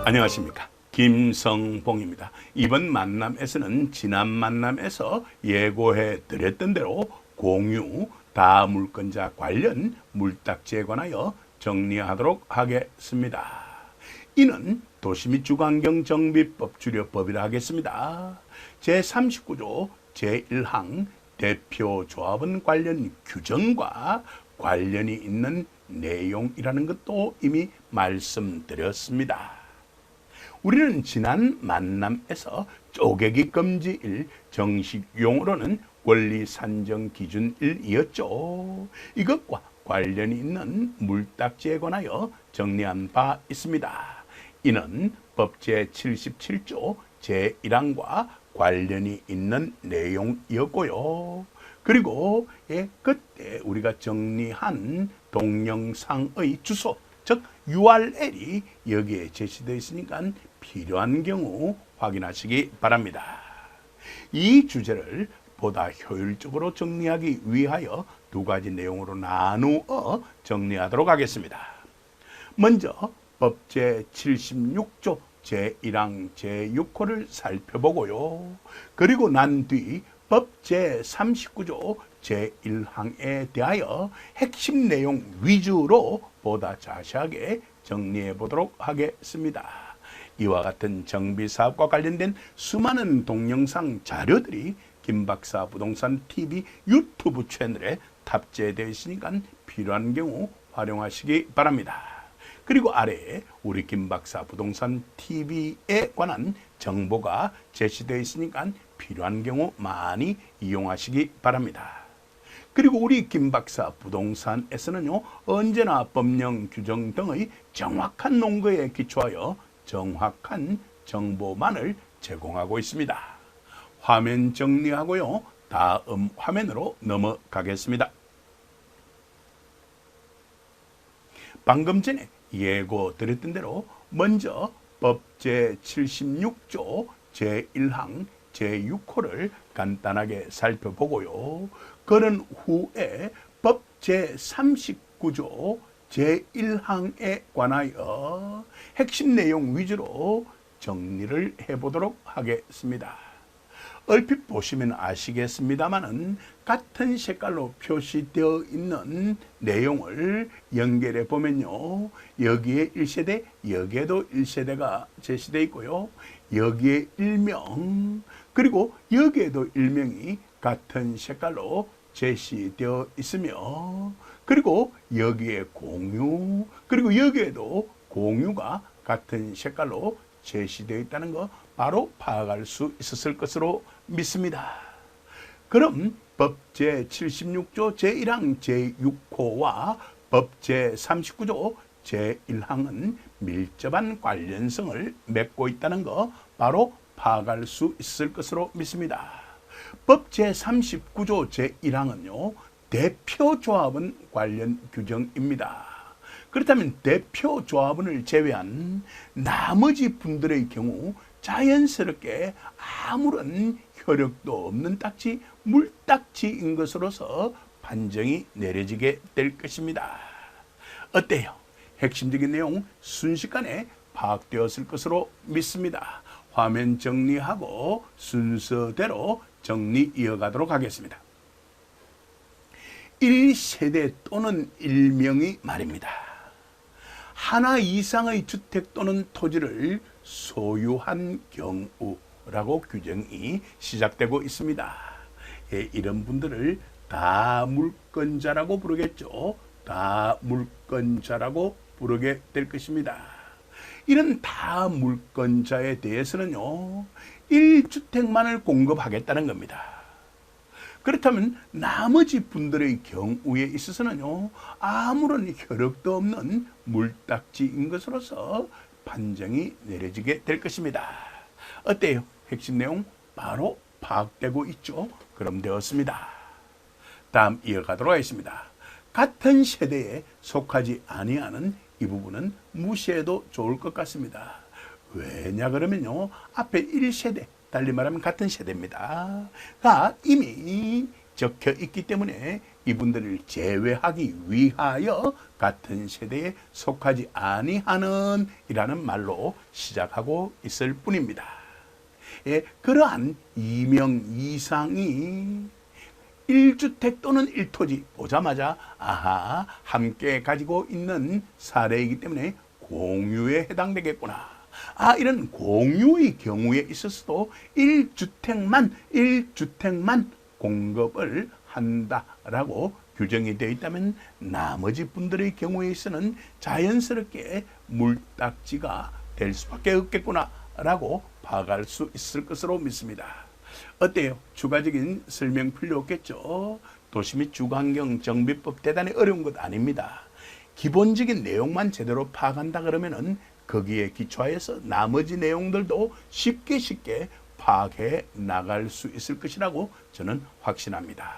안녕하십니까, 김성봉입니다. 이번 만남에서는 지난 만남에서 예고해 드렸던 대로 공유 다물건자 관련 물딱지에 관하여 정리하도록 하겠습니다. 이는 도시및주거환경정비법 주려법이라 하겠습니다. 제39조 제1항 대표조합원 관련 규정과 관련이 있는 내용이라는 것도 이미 말씀드렸습니다. 우리는 지난 만남에서 쪼개기 금지일, 정식 용어로는 권리 산정 기준일이었죠. 이것과 관련이 있는 물딱지에 관하여 정리한 바 있습니다. 이는 법 제77조 제1항과 관련이 있는 내용이었고요. 그리고 그때 우리가 정리한 동영상의 주소, 즉 URL이 여기에 제시되어 있으니까 필요한 경우 확인하시기 바랍니다. 이 주제를 보다 효율적으로 정리하기 위하여 두 가지 내용으로 나누어 정리하도록 하겠습니다. 먼저 법 제76조 제1항 제6호를 살펴보고요. 그리고 난 뒤 법 제39조 제1항에 대하여 핵심 내용 위주로 보다 자세하게 정리해 보도록 하겠습니다. 이와 같은 정비사업과 관련된 수많은 동영상 자료들이 김박사 부동산 TV 유튜브 채널에 탑재되어 있으니까 필요한 경우 활용하시기 바랍니다. 그리고 아래에 우리 김박사 부동산 TV에 관한 정보가 제시되어 있으니까 필요한 경우 많이 이용하시기 바랍니다. 그리고 우리 김박사 부동산에서는요, 언제나 법령 규정 등의 정확한 논거에 기초하여 정확한 정보만을 제공하고 있습니다. 화면 정리하고요, 다음 화면으로 넘어가겠습니다. 방금 전에 예고 드렸던 대로 먼저 법 제76조 제1항 제6호를 간단하게 살펴보고요. 그런 후에 법 제39조 제1항에 관하여 핵심 내용 위주로 정리를 해보도록 하겠습니다. 얼핏 보시면 아시겠습니다만은 같은 색깔로 표시되어 있는 내용을 연결해 보면요, 여기에 1세대, 여기에도 1세대가 제시되어 있고요, 여기에 일명, 그리고 여기에도 일명이 같은 색깔로 제시되어 있으며, 그리고 여기에 공유, 그리고 여기에도 공유가 같은 색깔로 제시되어 있다는 거 바로 파악할 수 있었을 것으로 믿습니다. 그럼 법 제76조 제1항 제6호와 법 제39조 제1항은 밀접한 관련성을 맺고 있다는 거 바로 파악할 수 있을 것으로 믿습니다. 법 제39조 제1항은요, 대표조합원 관련 규정입니다. 그렇다면 대표조합원을 제외한 나머지 분들의 경우 자연스럽게 아무런 효력도 없는 딱지, 물딱지인 것으로서 판정이 내려지게 될 것입니다. 어때요? 핵심적인 내용 순식간에 파악되었을 것으로 믿습니다. 화면 정리하고 순서대로 정리 이어가도록 하겠습니다. 1세대 또는 일명이 말입니다. 하나 이상의 주택 또는 토지를 소유한 경우라고 규정이 시작되고 있습니다. 이런 분들을 다물건자라고 부르겠죠. 다물건자라고 부르게 될 것입니다. 이런 다물건자에 대해서는요, 1주택만을 공급하겠다는 겁니다. 그렇다면 나머지 분들의 경우에 있어서는요, 아무런 효력도 없는 물딱지인 것으로서 판정이 내려지게 될 것입니다. 어때요? 핵심 내용 바로 파악되고 있죠? 그럼 되었습니다. 다음 이어가도록 하겠습니다. 같은 세대에 속하지 아니하는 이 부분은 무시해도 좋을 것 같습니다. 왜냐 그러면요, 앞에 1세대, 달리 말하면 같은 세대입니다. 가 이미 적혀 있기 때문에 이분들을 제외하기 위하여 같은 세대에 속하지 아니하는 이라는 말로 시작하고 있을 뿐입니다. 예, 그러한 이명 이상이 1주택 또는 1토지 보자마자 아하 함께 가지고 있는 사례이기 때문에 공유에 해당되겠구나. 이런 공유의 경우에 있어서도 1주택만 공급을 한다라고 규정이 되어 있다면 나머지 분들의 경우에 있어서는 자연스럽게 물딱지가 될 수밖에 없겠구나라고 파악할 수 있을 것으로 믿습니다. 어때요? 추가적인 설명 필요 없겠죠? 도시 및 주거환경정비법 대단히 어려운 것 아닙니다. 기본적인 내용만 제대로 파악한다 그러면은 거기에 기초하여서 나머지 내용들도 쉽게 파악해 나갈 수 있을 것이라고 저는 확신합니다.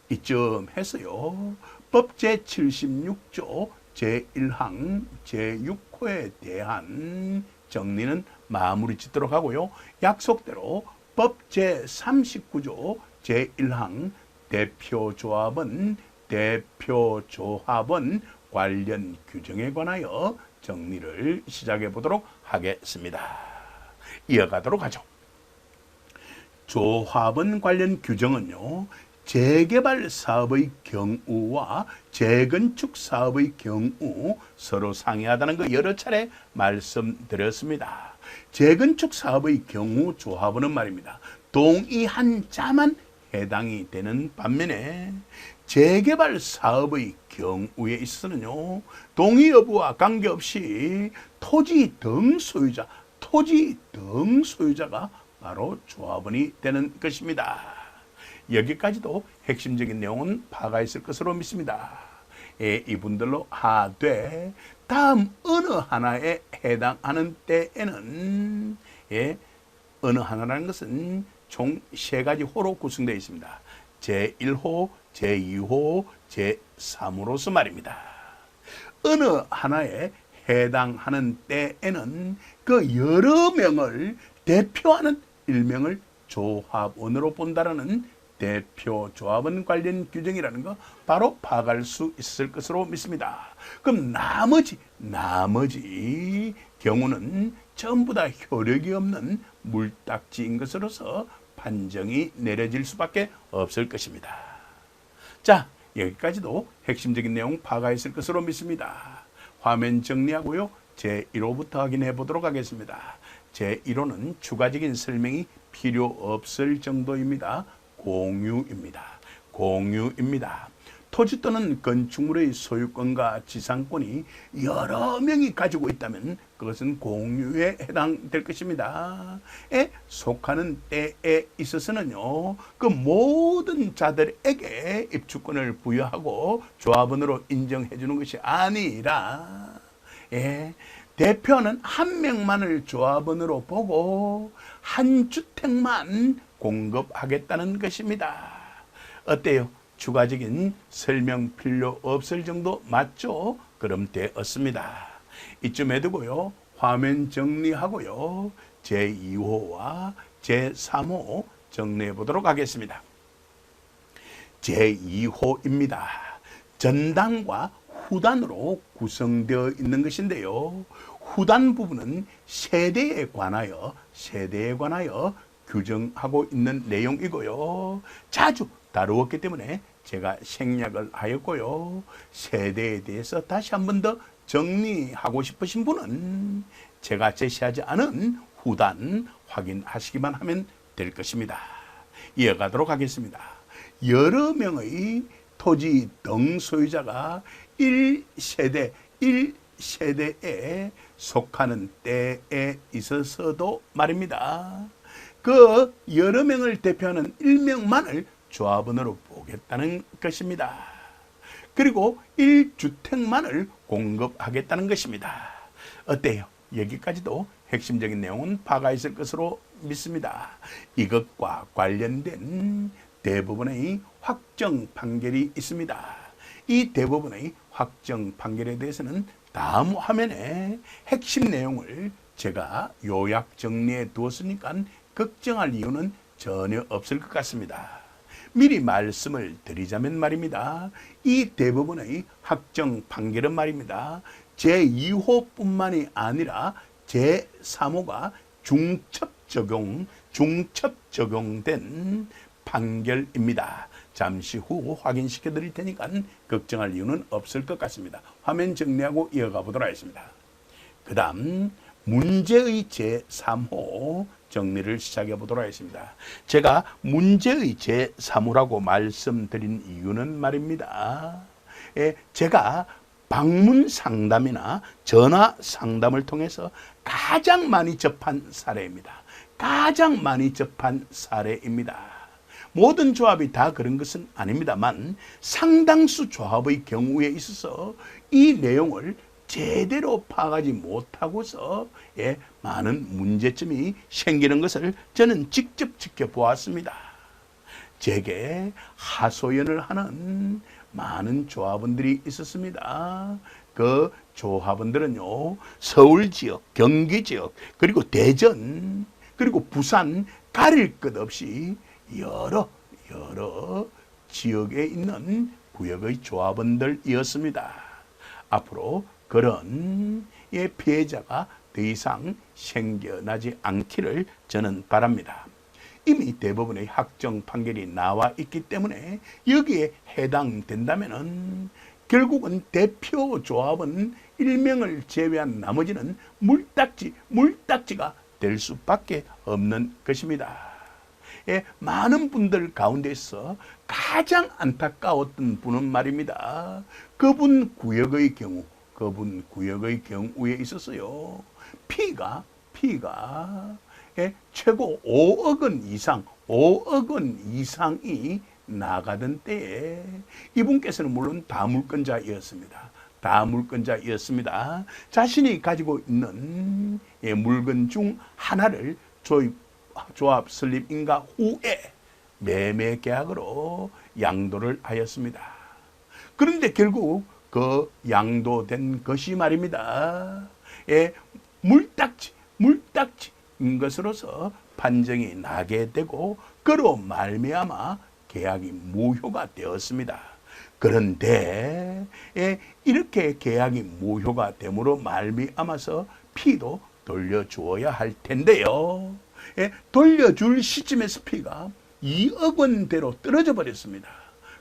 이쯤 해서요. 법 제76조 제1항 제6호에 대한 정리는 마무리 짓도록 하고요. 약속대로 법 제39조 제1항 대표조합원 관련 규정에 관하여 정리를 시작해 보도록 하겠습니다. 이어가도록 하죠. 조합원 관련 규정은요. 재개발 사업의 경우와 재건축 사업의 경우 서로 상이하다는 거 여러 차례 말씀드렸습니다. 재건축 사업의 경우 조합원은 말입니다. 동의한 자만 해당이 되는 반면에 재개발 사업의 경우에 있어서는요. 동의 여부와 관계없이 토지 등 소유자가 바로 조합원이 되는 것입니다. 여기까지도 핵심적인 내용은 파가 있을 것으로 믿습니다. 이분들로 하되 다음 어느 하나에 해당하는 때에는 어느 하나라는 것은 총 3가지 호로 구성되어 있습니다. 제1호, 제2호, 제3호로서 말입니다. 어느 하나에 해당하는 때에는 그 여러 명을 대표하는 일명을 조합원으로 본다라는 대표 조합원 관련 규정이라는 거 바로 파악할 수 있을 것으로 믿습니다. 그럼 나머지 경우는 전부 다 효력이 없는 물딱지인 것으로서 판정이 내려질 수밖에 없을 것입니다. 자, 여기까지도 핵심적인 내용 파악했을 것으로 믿습니다. 화면 정리하고요. 제1호부터 확인해 보도록 하겠습니다. 제1호는 추가적인 설명이 필요 없을 정도입니다. 공유입니다. 토지 또는 건축물의 소유권과 지상권이 여러 명이 가지고 있다면 그것은 공유에 해당될 것입니다. 속하는 때에 있어서는요, 그 모든 자들에게 입주권을 부여하고 조합원으로 인정해 주는 것이 아니라 대표는 한 명만을 조합원으로 보고 한 주택만 공급하겠다는 것입니다. 어때요? 추가적인 설명 필요 없을 정도 맞죠? 그럼 되었습니다. 이쯤에 두고요. 화면 정리하고요. 제2호와 제3호 정리해 보도록 하겠습니다. 제2호입니다. 전단과 후단으로 구성되어 있는 것인데요. 후단 부분은 세대에 관하여 규정하고 있는 내용이고요. 자주 다루었기 때문에 제가 생략을 하였고요. 세대에 대해서 다시 한 번 더 정리하고 싶으신 분은 제가 제시하지 않은 후단 확인하시기만 하면 될 것입니다. 이어가도록 하겠습니다. 여러 명의 토지 등 소유자가 1세대에 속하는 때에 있어서도 말입니다. 그 여러 명을 대표하는 1명만을 조합원으로 보겠다는 것입니다. 그리고 1주택만을 공급하겠다는 것입니다. 어때요? 여기까지도 핵심적인 내용은 파가 있을 것으로 믿습니다. 이것과 관련된 대부분의 확정 판결이 있습니다. 이 대부분의 확정 판결에 대해서는 다음 화면에 핵심 내용을 제가 요약 정리해 두었으니까 걱정할 이유는 전혀 없을 것 같습니다. 미리 말씀을 드리자면 말입니다. 이 대법원의 확정 판결은 말입니다. 제2호뿐만이 아니라 제3호가 중첩 적용된 판결입니다. 잠시 후 확인시켜 드릴 테니까 걱정할 이유는 없을 것 같습니다. 화면 정리하고 이어가 보도록 하겠습니다. 그 다음 문제의 제3호 정리를 시작해 보도록 하겠습니다. 제가 문제의 제3호라고 말씀드린 이유는 말입니다. 제가 방문 상담이나 전화 상담을 통해서 가장 많이 접한 사례입니다. 가장 많이 접한 사례입니다. 모든 조합이 다 그런 것은 아닙니다만 상당수 조합의 경우에 있어서 이 내용을 제대로 파악하지 못하고서 많은 문제점이 생기는 것을 저는 직접 지켜보았습니다. 제게 하소연을 하는 많은 조합원들이 있었습니다. 그 조합원들은요, 서울 지역, 경기 지역, 그리고 대전, 그리고 부산 가릴 것 없이 여러 지역에 있는 구역의 조합원들이었습니다. 앞으로 그런 피해자가 더 이상 생겨나지 않기를 저는 바랍니다. 이미 대법원의 확정 판결이 나와 있기 때문에 여기에 해당된다면은 결국은 대표 조합원 1명을 제외한 나머지는 물딱지가 될 수밖에 없는 것입니다. 많은 분들 가운데서 가장 안타까웠던 분은 말입니다. 그분 구역의 경우에 있어서요. 피가 최고 5억 원 이상이 나가던 때에 이분께서는 물론 다물건자였습니다. 자신이 가지고 있는 물건 중 하나를 조합 설립인가 후에 매매 계약으로 양도를 하였습니다. 그런데 결국 그 양도된 것이 말입니다. 물딱지인 것으로서 판정이 나게 되고 그로 말미암아 계약이 무효가 되었습니다. 그런데 이렇게 계약이 무효가 됨으로 말미암아서 피도 돌려주어야 할 텐데요. 돌려줄 시점에서 피가 2억 원대로 떨어져 버렸습니다.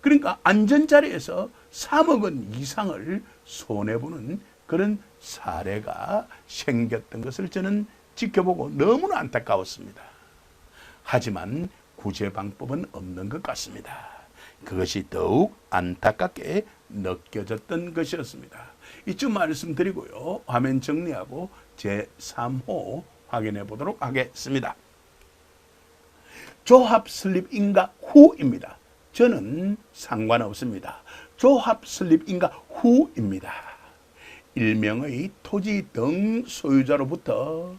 그러니까 안전자리에서 3억 원 이상을 손해보는 그런 사례가 생겼던 것을 저는 지켜보고 너무나 안타까웠습니다. 하지만 구제 방법은 없는 것 같습니다. 그것이 더욱 안타깝게 느껴졌던 것이었습니다. 이쯤 말씀드리고요. 화면 정리하고 제3호 확인해 보도록 하겠습니다. 조합 설립인가 후입니다. 저는 상관없습니다. 조합 설립인가 후입니다. 일명의 토지 등 소유자로부터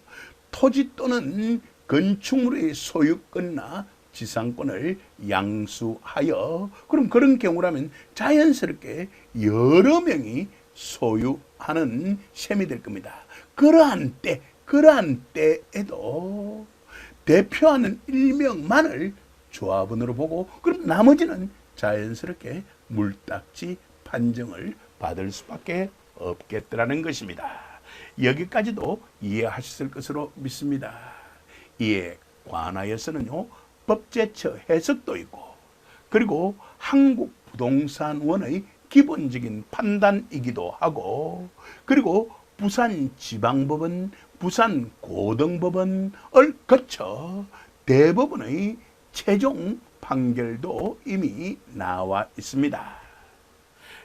토지 또는 건축물의 소유권이나 지상권을 양수하여, 그럼 그런 경우라면 자연스럽게 여러 명이 소유하는 셈이 될 겁니다. 그러한 때에도 대표하는 일명만을 조합원으로 보고 그럼 나머지는 자연스럽게 물딱지 판정을 받을 수밖에 없겠더라는 것입니다. 여기까지도 이해하셨을 것으로 믿습니다. 이에 관하여서는요, 법제처 해석도 있고, 그리고 한국부동산원의 기본적인 판단이기도 하고, 그리고 부산지방법원, 부산고등법원을 거쳐 대법원의 최종 판결도 이미 나와 있습니다.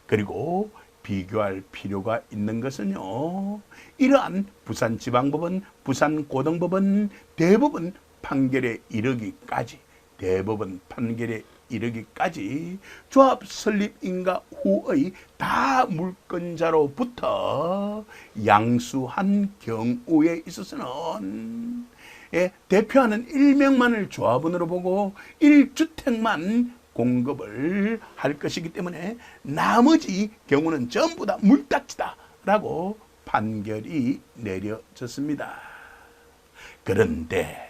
그리고 비교할 필요가 있는 것은요, 이러한 부산지방법원, 부산고등법원, 대법원 판결에 이르기까지 조합 설립인가 후의 다 물권자로부터 양수한 경우에 있어서는 대표하는 1명만을 조합원으로 보고 1주택만 공급을 할 것이기 때문에 나머지 경우는 전부 다 물딱지다라고 판결이 내려졌습니다. 그런데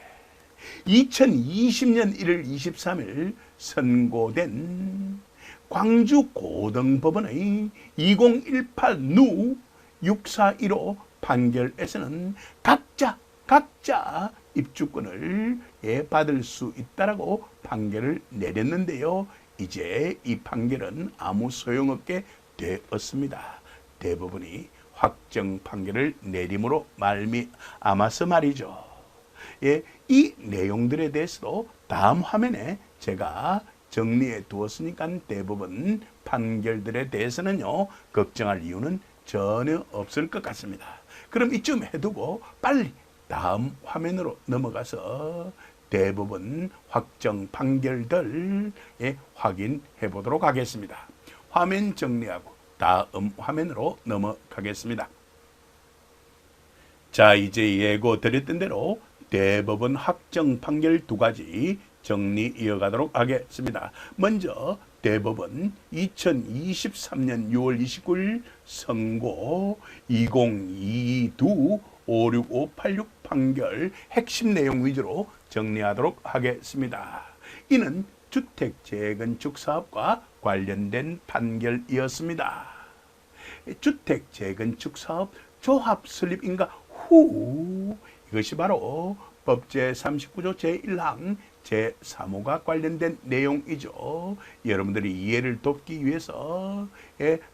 2020년 1월 23일 선고된 광주고등법원의 2018누 6415 판결에서는 각자 입주권을 받을 수 있다라고 판결을 내렸는데요. 이제 이 판결은 아무 소용없게 되었습니다. 대법원이 확정 판결을 내림으로 말미암아서 말이죠. 이 내용들에 대해서도 다음 화면에 제가 정리해 두었으니까 대법원 판결들에 대해서는요, 걱정할 이유는 전혀 없을 것 같습니다. 그럼 이쯤 해두고 빨리 다음 화면으로 넘어가서 대법원 확정 판결들 확인해 보도록 하겠습니다. 화면 정리하고 다음 화면으로 넘어가겠습니다. 자, 이제 예고 드렸던 대로 대법원 확정 판결 두 가지 정리 이어가도록 하겠습니다. 먼저 대법원 2023년 6월 29일 선고 2022 56586 판결 핵심 내용 위주로 정리하도록 하겠습니다. 이는 주택 재건축 사업과 관련된 판결이었습니다. 주택 재건축 사업 조합 설립인가 후, 이것이 바로 법제 39조 제1항 제3호가 관련된 내용이죠. 여러분들이 이해를 돕기 위해서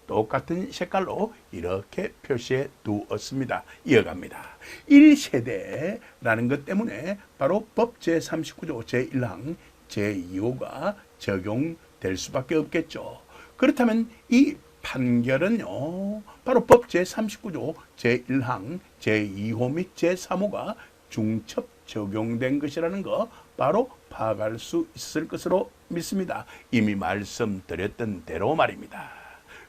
똑같은 색깔로 이렇게 표시해 두었습니다. 이어갑니다. 1세대라는 것 때문에 바로 법제 39조 제1항 제2호가 적용될 수밖에 없겠죠. 그렇다면 이 판결은요, 바로 법 제39조 제1항 제2호 및 제3호가 중첩 적용된 것이라는 거 바로 파악할 수 있을 것으로 믿습니다. 이미 말씀드렸던 대로 말입니다.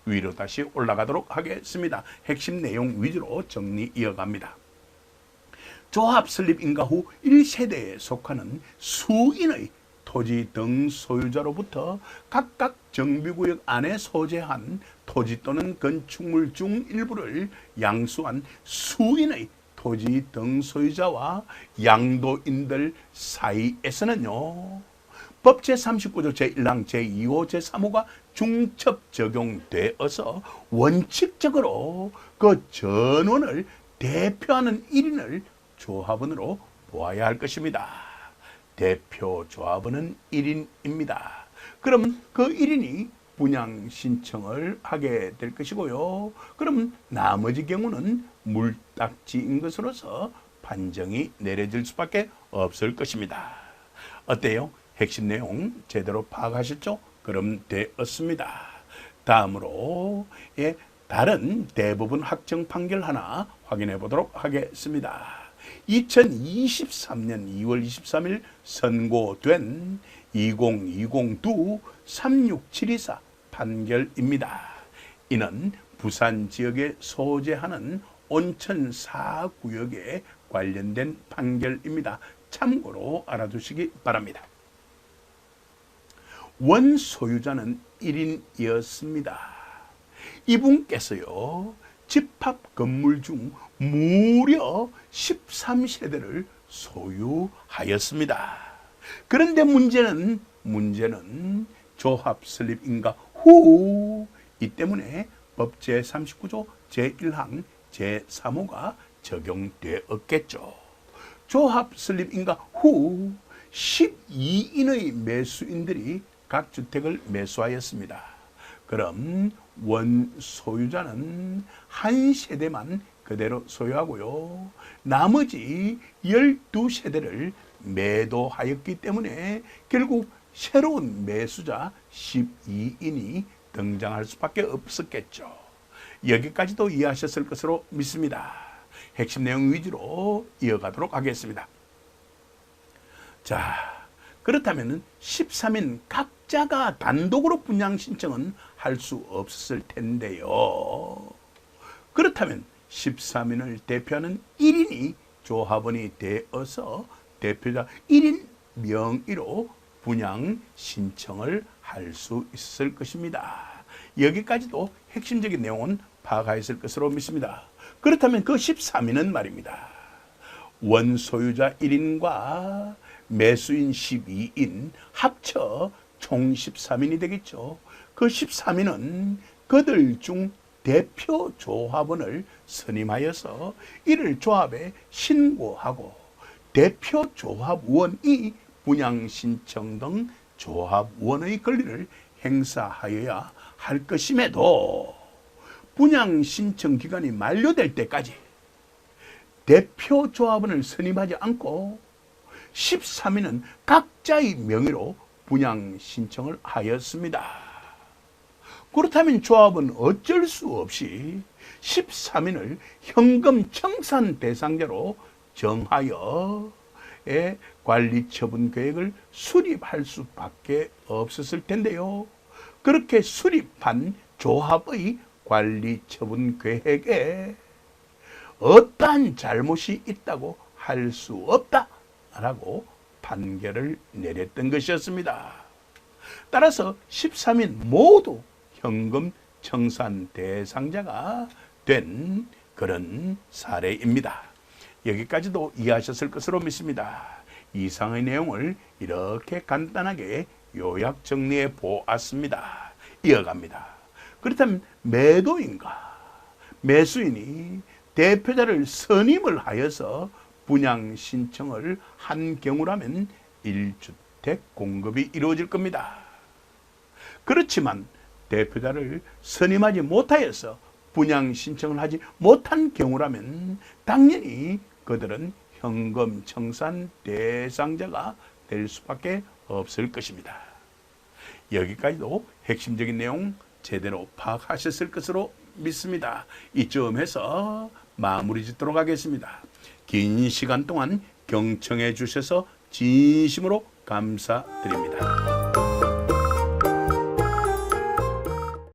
위로 다시 올라가도록 하겠습니다. 핵심 내용 위주로 정리 이어갑니다. 조합 설립 인가 후 1세대에 속하는 수인의 토지 등 소유자로부터 각각 정비구역 안에 소재한 토지 또는 건축물 중 일부를 양수한 수인의 토지 등 소유자와 양도인들 사이에서는요, 법 제39조 제1항 제2호 제3호가 중첩 적용되어서 원칙적으로 그 전원을 대표하는 1인을 조합원으로 보아야 할 것입니다. 대표 조합원은 1인입니다. 그럼 그 1인이 분양 신청을 하게 될 것이고요. 그럼 나머지 경우는 물딱지인 것으로서 판정이 내려질 수밖에 없을 것입니다. 어때요? 핵심 내용 제대로 파악하셨죠? 그럼 되었습니다. 다음으로 다른 대법원 확정 판결 하나 확인해 보도록 하겠습니다. 2023년 2월 23일 선고된 2020두 36724 판결입니다. 이는 부산 지역에 소재하는 온천 4구역에 관련된 판결입니다. 참고로 알아두시기 바랍니다. 원 소유자는 1인이었습니다. 이분께서요, 집합 건물 중 무려 13세대를 소유하였습니다. 그런데 문제는 조합 설립 인가 후, 이 때문에 법 제39조 제1항 제3호가 적용되었겠죠. 조합 설립 인가 후 12인의 매수인들이 각 주택을 매수하였습니다. 그럼 원 소유자는 한 세대만 그대로 소유하고요, 나머지 12세대를 매도하였기 때문에 결국 새로운 매수자 12인이 등장할 수밖에 없었겠죠. 여기까지도 이해하셨을 것으로 믿습니다. 핵심 내용 위주로 이어가도록 하겠습니다. 자, 그렇다면 13인 각자가 단독으로 분양 신청은 할 수 없었을 텐데요. 그렇다면 13인을 대표하는 1인이 조합원이 되어서 대표자 1인 명의로 분양 신청을 할 수 있을 것입니다. 여기까지도 핵심적인 내용은 파악하였을 것으로 믿습니다. 그렇다면 그 13인은 말입니다, 원소유자 1인과 매수인 12인 합쳐 총 13인이 되겠죠. 그 13인은 그들 중 대표 조합원을 선임하여서 이를 조합에 신고하고 대표 조합원이 분양 신청 등 조합원의 권리를 행사하여야 할 것임에도 분양 신청 기간이 만료될 때까지 대표 조합원을 선임하지 않고 13인은 각자의 명의로 분양 신청을 하였습니다. 그렇다면 조합은 어쩔 수 없이 13인을 현금 청산 대상자로 정하여 관리 처분 계획을 수립할 수밖에 없었을 텐데요. 그렇게 수립한 조합의 관리 처분 계획에 어떠한 잘못이 있다고 할 수 없다라고 판결을 내렸던 것이었습니다. 따라서 13인 모두 현금 청산 대상자가 된 그런 사례입니다. 여기까지도 이해하셨을 것으로 믿습니다. 이상의 내용을 이렇게 간단하게 요약 정리해 보았습니다. 이어갑니다. 그렇다면 매도인과 매수인이 대표자를 선임을 하여서 분양 신청을 한 경우라면 1주택 공급이 이루어질 겁니다. 그렇지만 대표자를 선임하지 못하여서 분양 신청을 하지 못한 경우라면 당연히 그들은 현금 청산 대상자가 될 수밖에 없을 것입니다. 여기까지도 핵심적인 내용 제대로 파악하셨을 것으로 믿습니다. 이쯤에서 마무리 짓도록 하겠습니다. 긴 시간 동안 경청해 주셔서 진심으로 감사드립니다.